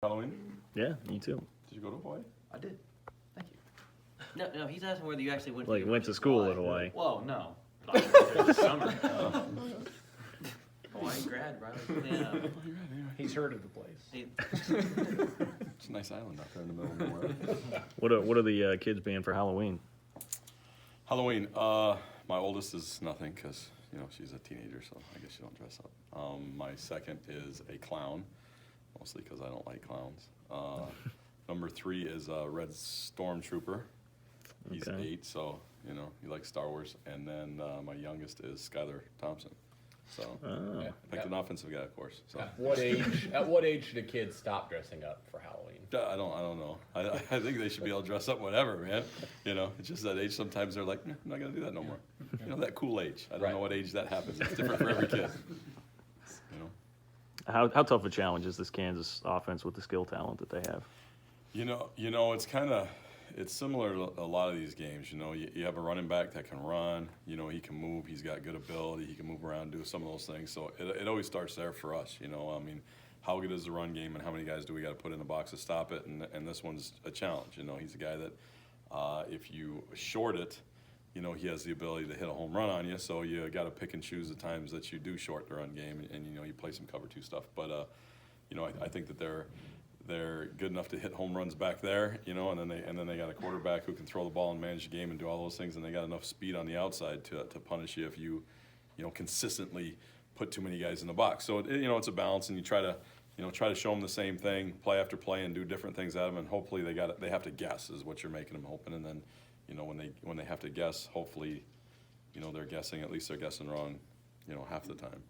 Halloween? Yeah, me too. Did you go to Hawaii? I did. Thank you. No, he's asking whether you actually went to Like went to school in Hawaii. Whoa, no. I went there this summer. Hawaii grad, right? Yeah. He's heard of the place. It's a nice island out there in the middle of nowhere. What are the kids being for Halloween? Halloween. My oldest is nothing because she's a teenager, so I guess she don't dress up. My second is a clown, mostly because I don't like clowns. Number 3 is a Red Stormtrooper. He's Okay. 8, so he likes Star Wars. And then my youngest is Skylar Thompson. So Oh. Yeah. picked an offensive guy, of course. So At what age? At what age should a kid stop dressing up for Halloween? I don't know. I think they should be able to dress up whatever, man. It's just that age. Sometimes they're like, I'm not gonna do that no more. That cool age. I don't Right. know what age that happens. It's different for every kid. How tough a challenge is this Kansas offense with the skill talent that they have? It's similar to a lot of these games. You have a running back that can run. He can move. He's got good ability. He can move around, do some of those things. So it always starts there for us. How good is the run game, and how many guys do we got to put in the box to stop it? And this one's a challenge. He's a guy that if you short it, he has the ability to hit a home run on you. So you got to pick and choose the times that you do short the run game, and you play some cover 2 stuff. But I think that they're good enough to hit home runs back there, and then they got a quarterback who can throw the ball and manage the game and do all those things, and they got enough speed on the outside to punish you if you consistently put too many guys in the box. So it's a balance, and you try to show them the same thing play after play and do different things at them, and hopefully they have to guess is what you're making them hoping, and then when they have to guess, hopefully they're guessing, at least they're guessing wrong half the time.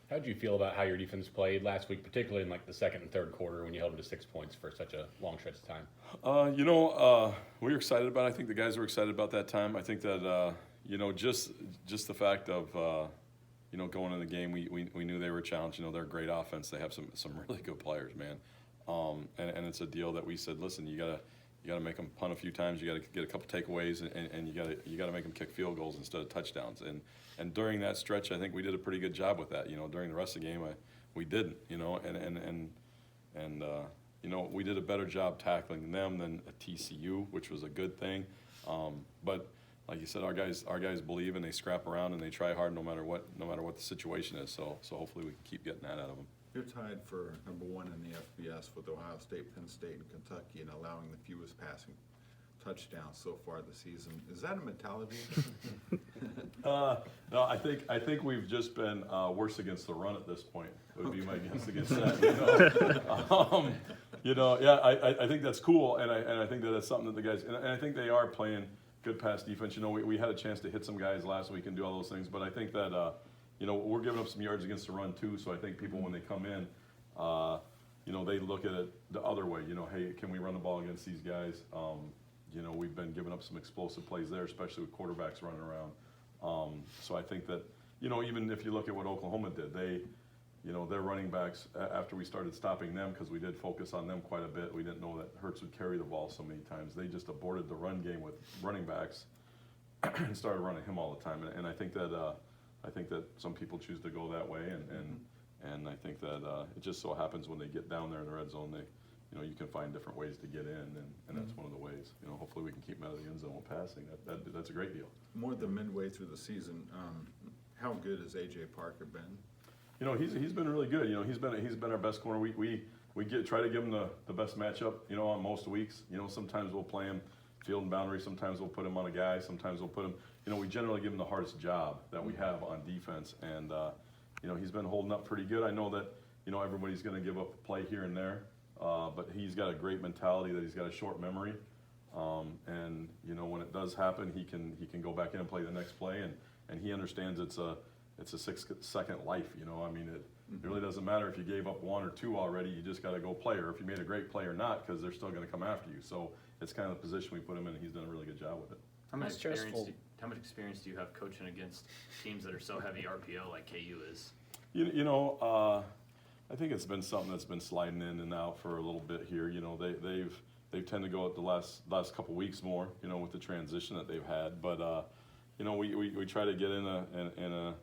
How did you feel about how your defense played last week, particularly in the second and third quarter when you held them to 6 points for such a long stretch of time? We were excited about it. I think the guys were excited about that time. I think that just the fact of going in the game, we knew they were challenged. They're a great offense. They have some really good players, man. And it's a deal that we said, listen, you gotta make them punt a few times. You gotta get a couple takeaways, and you gotta make them kick field goals instead of touchdowns. And during that stretch, I think we did a pretty good job with that. During the rest of the game, we didn't. We did a better job tackling them than a TCU, which was a good thing. But like you said, our guys believe, and they scrap around and they try hard no matter what the situation is. So hopefully we can keep getting that out of them. You're tied for number 1 in the FBS with Ohio State, Penn State, and Kentucky, and allowing the fewest passing touchdowns so far this season. Is that a mentality? No, I think we've just been worse against the run at this point. Would be my guess against that. I think that's cool, and I think that's something that the guys, and I think they are playing good pass defense. We had a chance to hit some guys last week and do all those things, but I think that we're giving up some yards against the run too. So I think people, when they come in, they look at it the other way. Hey, can we run the ball against these guys? We've been giving up some explosive plays there, especially with quarterbacks running around. So I think that, even if you look at what Oklahoma did, their running backs, after we started stopping them, because we did focus on them quite a bit, we didn't know that Hurts would carry the ball so many times. They just aborted the run game with running backs and started running him all the time. And I think that some people choose to go that way, and I think that it just so happens when they get down there in the red zone, you can find different ways to get in, and that's one of the ways. Hopefully we can keep them out of the end zone with passing. That's a great deal. More than midway through the season, how good has A.J. Parker been? He's been really good. He's been our best corner. We try to give him the best matchup. On most weeks. Sometimes we'll play him field and boundary. Sometimes we'll put him on a guy. Sometimes we'll put him. We generally give him the hardest job that we have on defense, and he's been holding up pretty good. I know that everybody's going to give up a play here and there, but he's got a great mentality that he's got a short memory, and when it does happen, he can go back in and play the next play, and he understands it's a 6-second life. It really doesn't matter if you gave up 1 or 2 already. You just got to go play, or if you made a great play or not, because they're still going to come after you. So it's kind of the position we put him in, and he's done a really good job with it. How much experience do you have coaching against teams that are so heavy RPO like KU is? I think it's been something that's been sliding in and out for a little bit here. They've tended to go at the last couple weeks more, with the transition that they've had. But we try to get in a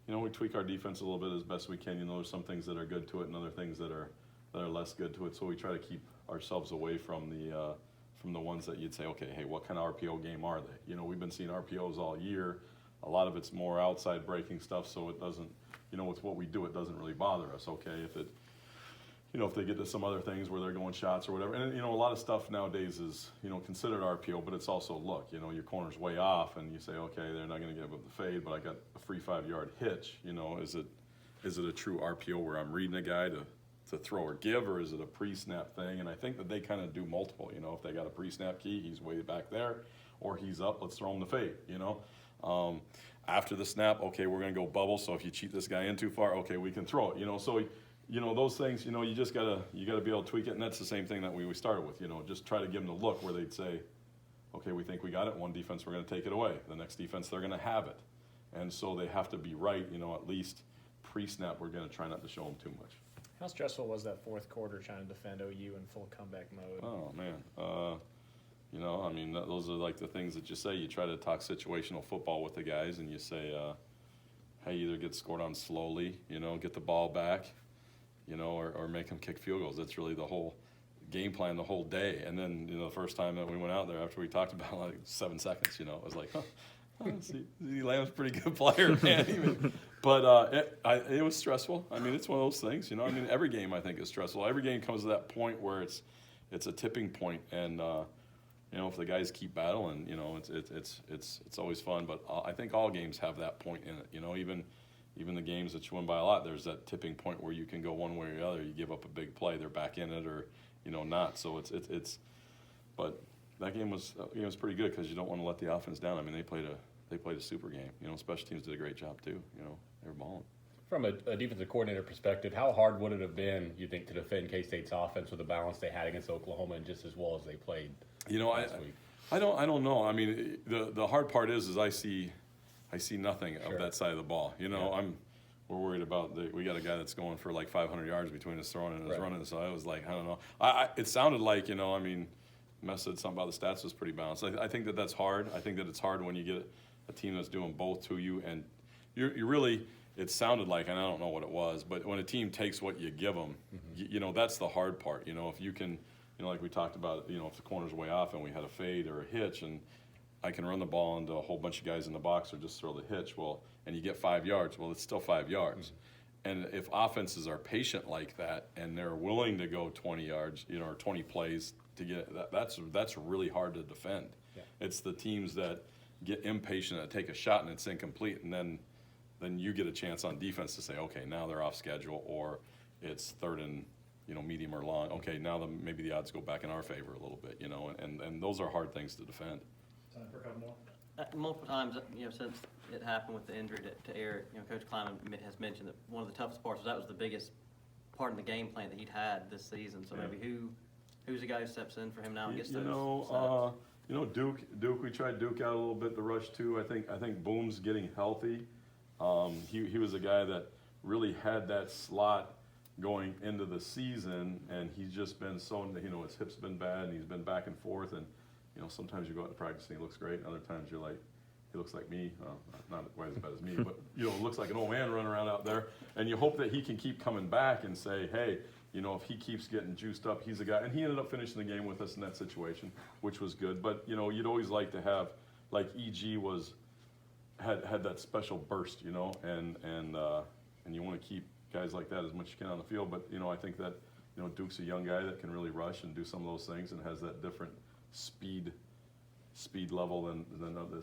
we tweak our defense a little bit as best we can. There's some things that are good to it and other things that are that are less good to it. So we try to keep ourselves away from the ones that you'd say, okay, hey, what kind of RPO game are they? We've been seeing RPOs all year. A lot of it's more outside breaking stuff, so it doesn't, with what we do, it doesn't really bother us. Okay, if they get to some other things where they're going shots or whatever, and a lot of stuff nowadays is considered RPO, but it's also look, your corner's way off, and you say, okay, they're not going to give up the fade, but I got a free 5-yard hitch. Is it a true RPO where I'm reading a guy to throw or give, or is it a pre-snap thing? And I think that they kind of do multiple. If they got a pre-snap key, he's way back there, or he's up, let's throw him the fade. After the snap, okay, we're going to go bubble. So if you cheat this guy in too far, okay, we can throw it. So those things, you just gotta be able to tweak it, and that's the same thing that we started with. Just try to give them the look where they'd say, okay, we think we got it. One defense, we're going to take it away. The next defense, they're going to have it, and so they have to be right. At least pre-snap, we're going to try not to show them too much. How stressful was that fourth quarter trying to defend OU in full comeback mode? Oh man, those are like the things that you say. You try to talk situational football with the guys, and you say, hey, either get scored on slowly, get the ball back, or make them kick field goals. That's really the whole game plan the whole day. And then, the first time that we went out there after we talked about like 7 seconds, it was like, CeeDee Lamb's a pretty good player, man. But it was stressful. It's one of those things, every game I think is stressful. Every game comes to that point where it's a tipping point, and if the guys keep battling, it's always fun. But I think all games have that point in it. Even the games that you win by a lot, there's that tipping point where you can go one way or the other. You give up a big play, they're back in it, or not. So but that game was pretty good because you don't want to let the offense down. They played a super game. Special teams did a great job too. They were balling. From a defensive coordinator perspective, how hard would it have been, you think, to defend K-State's offense with the balance they had against Oklahoma and just as well as they played last week? I don't know. The hard part is I see nothing Sure. of that side of the ball. We're worried about we got a guy that's going for like 500 yards between his throwing and his Right. running. So I was like, I don't know. It sounded like Mess said something about the stats was pretty balanced. I think that's hard. I think that it's hard when you get a team that's doing both to you, and you really. It sounded like, and I don't know what it was, but when a team takes what you give them, that's the hard part. If you can, like we talked about, if the corner's way off and we had a fade or a hitch, and I can run the ball into a whole bunch of guys in the box or just throw the hitch, and you get 5 yards, it's still 5 yards. And if offenses are patient like that and they're willing to go 20 yards, or 20 plays to get that's really hard to defend. Yeah. It's the teams that get impatient and take a shot and it's incomplete, and then you get a chance on defense to say, okay, now they're off schedule, or it's third and medium or long. Okay, now maybe the odds go back in our favor a little bit, and those are hard things to defend. Time for a couple more. Multiple times, since it happened with the injury to Eric, Coach Kleiman has mentioned that one of the toughest parts that was the biggest part in the game plan that he'd had this season. So maybe who's the guy who steps in for him now and gets those snaps? Duke. We tried Duke out a little bit. The rush too. I think Boom's getting healthy. He was a guy that really had that slot going into the season, and he's just been so, his hip's been bad, and he's been back and forth, and sometimes you go out to practice and he looks great, and other times you're like, he looks like me, not quite as bad as me, but looks like an old man running around out there, and you hope that he can keep coming back and say, hey, if he keeps getting juiced up, he's a guy, and he ended up finishing the game with us in that situation, which was good. But you'd always like to have, like EG had that special burst, and you want to keep guys like that as much as you can on the field. But I think that Duke's a young guy that can really rush and do some of those things, and has that different speed level than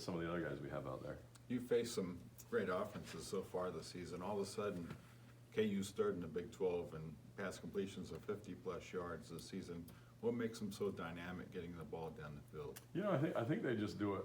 some of the other guys we have out there. You faced some great offenses so far this season. All of a sudden, KU's third in the Big 12 and pass completions of 50-plus yards this season. What makes them so dynamic getting the ball down the field? I think they just do it.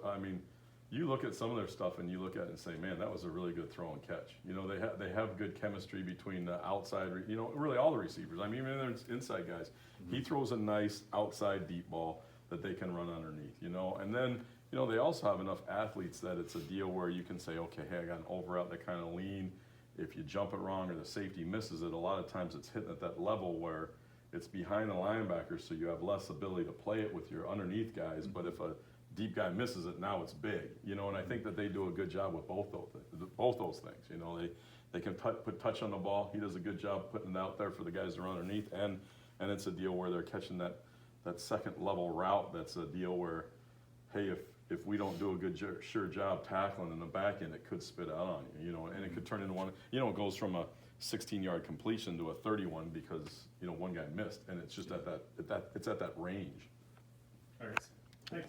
You look at some of their stuff and you look at it and say, man, that was a really good throw and catch. They have good chemistry between the outside, really all the receivers. Even their inside guys. Mm-hmm. He throws a nice outside deep ball that they can run underneath, and then, they also have enough athletes that it's a deal where you can say, okay, hey, I got an over out that kind of lean. If you jump it wrong or the safety misses it, a lot of times it's hitting at that level where it's behind the linebacker, so you have less ability to play it with your underneath guys. Mm-hmm. But if a deep guy misses it, now it's big, and I think that they do a good job with both those things. They can put touch on the ball. He does a good job putting it out there for the guys to run underneath, and it's a deal where they're catching that second level route. That's a deal where, hey, if we don't do a good sure job tackling in the back end, it could spit out on you, you know, and it could turn into one. You know, it goes from a 16-yard completion to a 31 because, you know, one guy missed, and it's just it's at that range. All right. Thanks.